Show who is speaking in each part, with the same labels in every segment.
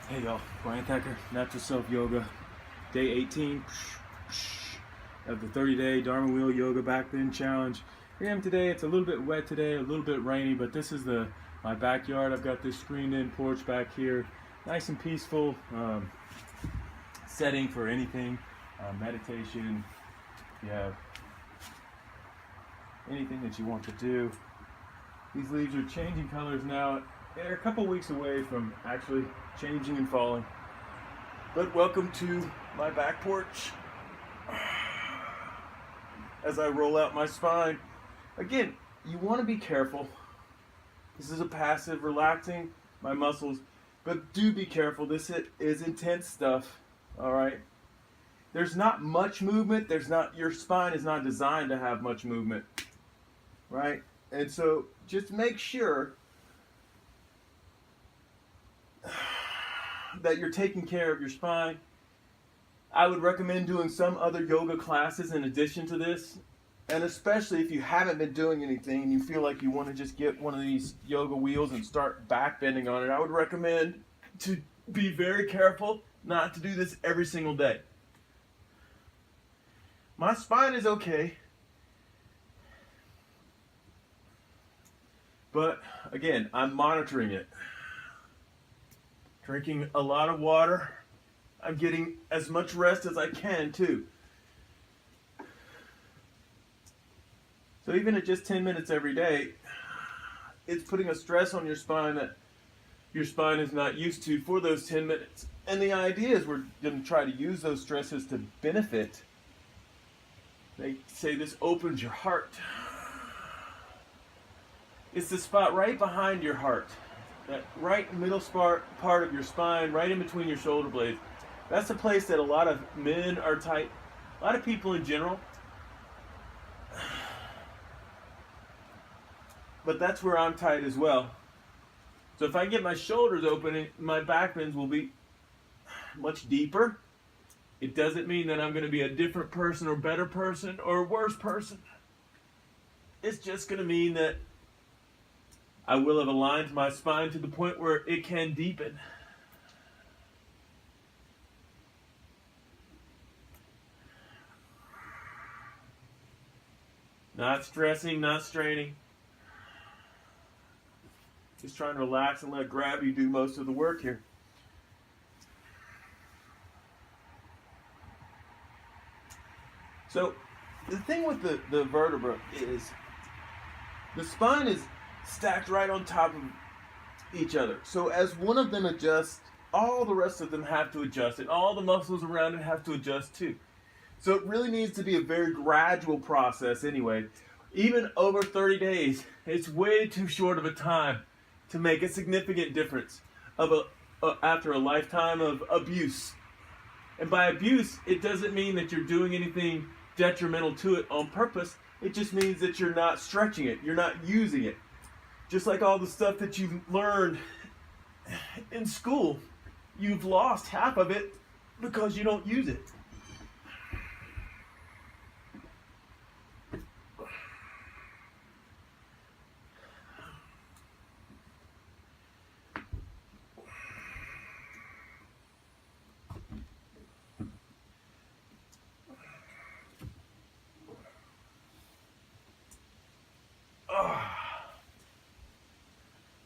Speaker 1: Hey y'all, Brian Thacker, Natural Self Yoga, day 18 of the 30-day Dharma Wheel Yoga Backbend Challenge. Here I am today. It's a little bit wet today, a little bit rainy, but this is my backyard. I've got this screened-in porch back here, nice and peaceful setting for anything, meditation. If you have anything that you want to do. These leaves are changing colors now. They're a couple weeks away from actually changing and falling. But welcome to my back porch. As I roll out my spine. Again, you want to be careful. This is a passive, relaxing my muscles. But do be careful. This is intense stuff. Alright? There's not much movement. Your spine is not designed to have much movement. Right? And so just make sure that you're taking care of your spine. I would recommend doing some other yoga classes in addition to this. And especially if you haven't been doing anything and you feel like you want to just get one of these yoga wheels and start back bending on it, I would recommend to be very careful not to do this every single day. My spine is okay. But again, I'm monitoring it. Drinking a lot of water. I'm getting as much rest as I can too. So even at just 10 minutes every day, it's putting a stress on your spine that your spine is not used to for those 10 minutes. And the idea is we're going to try to use those stresses to benefit. They say this opens your heart. It's the spot right behind your heart. That right middle part of your spine, right in between your shoulder blades. That's the place that a lot of men are tight. A lot of people in general. But that's where I'm tight as well. So if I get my shoulders open, my back bends will be much deeper. It doesn't mean that I'm going to be a different person or better person or worse person. It's just going to mean that I will have aligned my spine to the point where it can deepen. Not stressing, not straining. Just trying to relax and let gravity do most of the work here. So, the thing with the vertebra is the spine is stacked right on top of each other. So as one of them adjusts, all the rest of them have to adjust, and all the muscles around it have to adjust too. So it really needs to be a very gradual process anyway. Even over 30 days, it's way too short of a time to make a significant difference after a lifetime of abuse. And by abuse, it doesn't mean that you're doing anything detrimental to it on purpose. It just means that you're not stretching it, you're not using it. Just like all the stuff that you've learned in school, you've lost half of it because you don't use it.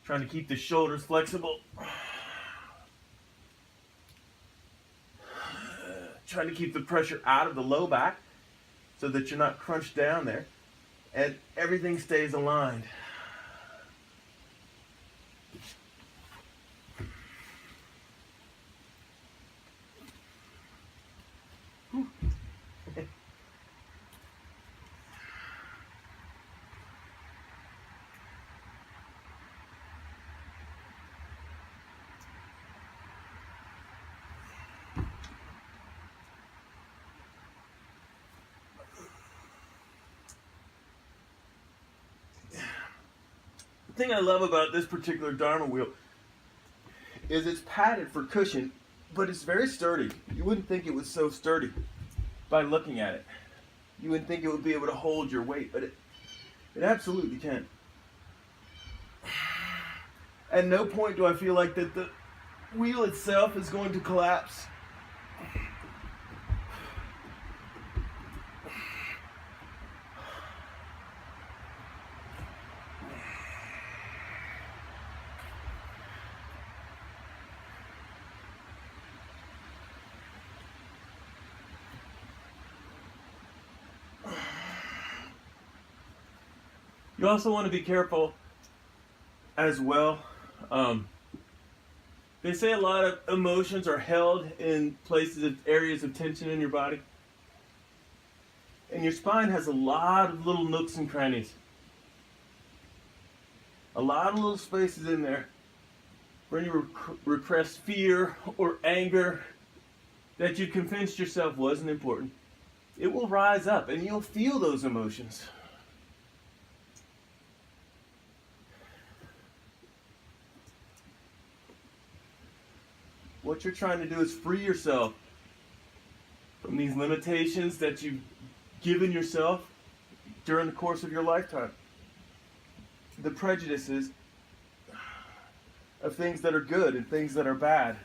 Speaker 1: Trying to keep the shoulders flexible. Trying to keep the pressure out of the low back so that you're not crunched down there. And everything stays aligned. The thing I love about this particular Dharma wheel is it's padded for cushion, but it's very sturdy. You wouldn't think it was so sturdy by looking at it. You wouldn't think it would be able to hold your weight, but it absolutely can. At no point do I feel like that wheel itself is going to collapse. You also want to be careful as well. They say a lot of emotions are held in areas of tension in your body. And your spine has a lot of little nooks and crannies. A lot of little spaces in there where you repressed fear or anger that you convinced yourself wasn't important. It will rise up and you'll feel those emotions. What you're trying to do is free yourself from these limitations that you've given yourself during the course of your lifetime. The prejudices of things that are good and things that are bad.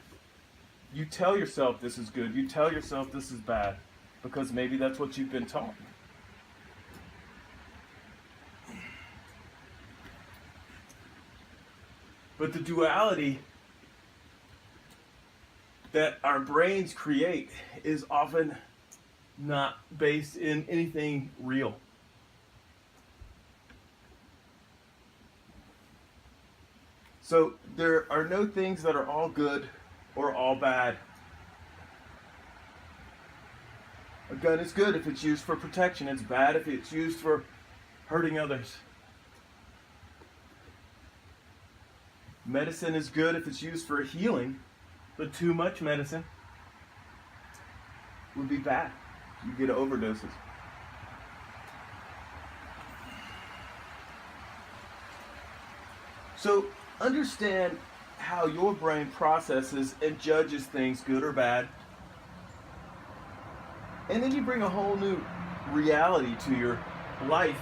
Speaker 1: You tell yourself this is good, you tell yourself this is bad, because maybe that's what you've been taught. But the duality that our brains create is often not based in anything real. So there are no things that are all good or all bad. A gun is good if it's used for protection. It's bad if it's used for hurting others. Medicine is good if it's used for healing. But too much medicine would be bad. You get overdoses. So understand how your brain processes and judges things good or bad. And then you bring a whole new reality to your life.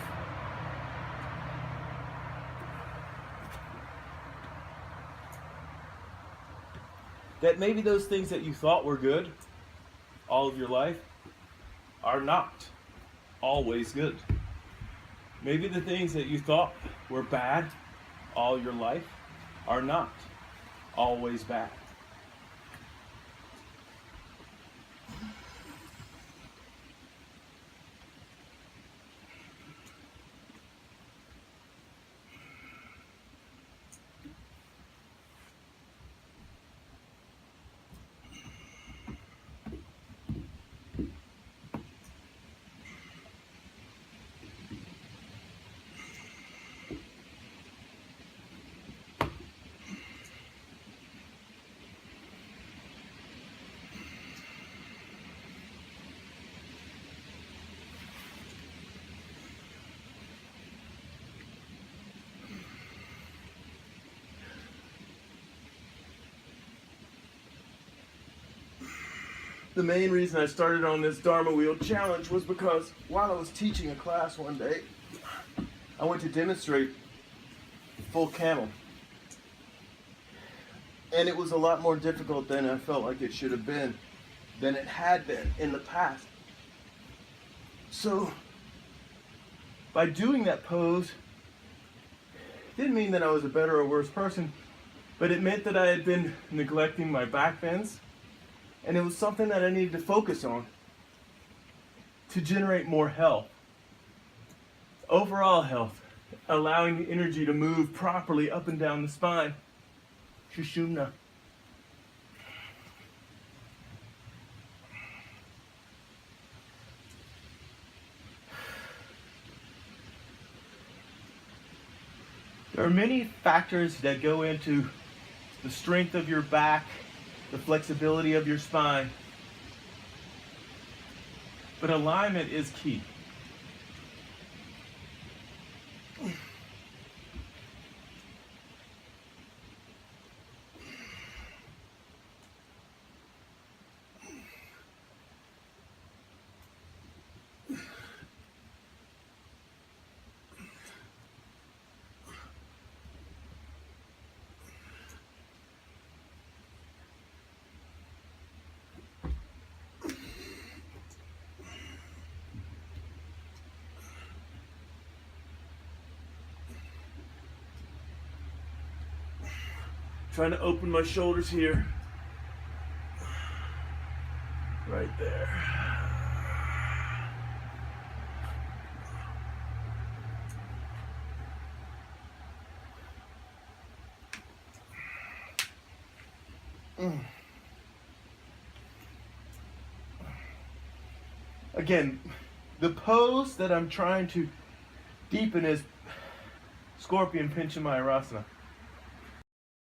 Speaker 1: That maybe those things that you thought were good all of your life are not always good. Maybe the things that you thought were bad all your life are not always bad. The main reason I started on this Dharma Wheel challenge was because while I was teaching a class one day, I went to demonstrate full camel. And it was a lot more difficult than I felt like it should have been, than it had been in the past. So, by doing that pose, it didn't mean that I was a better or worse person, but it meant that I had been neglecting my back bends. And it was something that I needed to focus on to generate more health. Overall health, allowing the energy to move properly up and down the spine. Shushumna. There are many factors that go into the strength of your back, the flexibility of your spine. But alignment is key. Trying to open my shoulders here. Right there. Again, the pose that I'm trying to deepen is Scorpion Pincha Mayurasana.